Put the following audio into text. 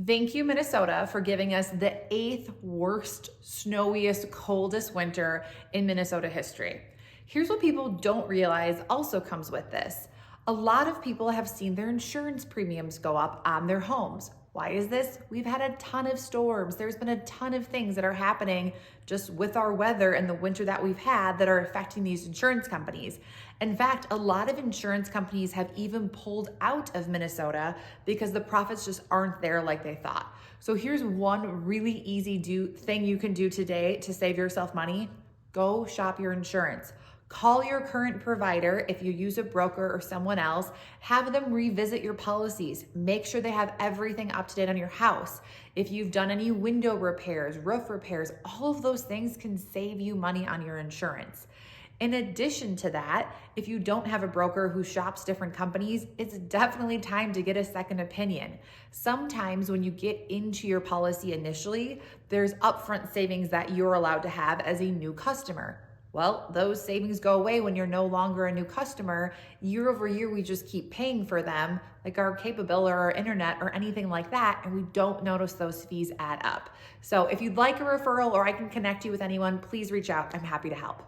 Thank you, Minnesota, for giving us the eighth worst, snowiest, coldest winter in Minnesota history. Here's what people don't realize also comes with this. A lot of people have seen their insurance premiums go up on their homes. Why is this? We've had a ton of storms. There's been a ton of things that are happening just with our weather and the winter that we've had that are affecting these insurance companies. In fact, a lot of insurance companies have even pulled out of Minnesota because the profits just aren't there like they thought. So here's one really easy thing you can do today to save yourself money. Go shop your insurance. Call your current provider if you use a broker or someone else. Have them revisit your policies. Make sure they have everything up to date on your house. If you've done any window repairs, roof repairs, all of those things can save you money on your insurance. In addition to that, if you don't have a broker who shops different companies, it's definitely time to get a second opinion. Sometimes when you get into your policy initially, there's upfront savings that you're allowed to have as a new customer. Well, those savings go away when you're no longer a new customer. Year over year, we just keep paying for them, like our cable bill or our internet or anything like that, and we don't notice those fees add up. So if you'd like a referral or I can connect you with anyone, please reach out. I'm happy to help.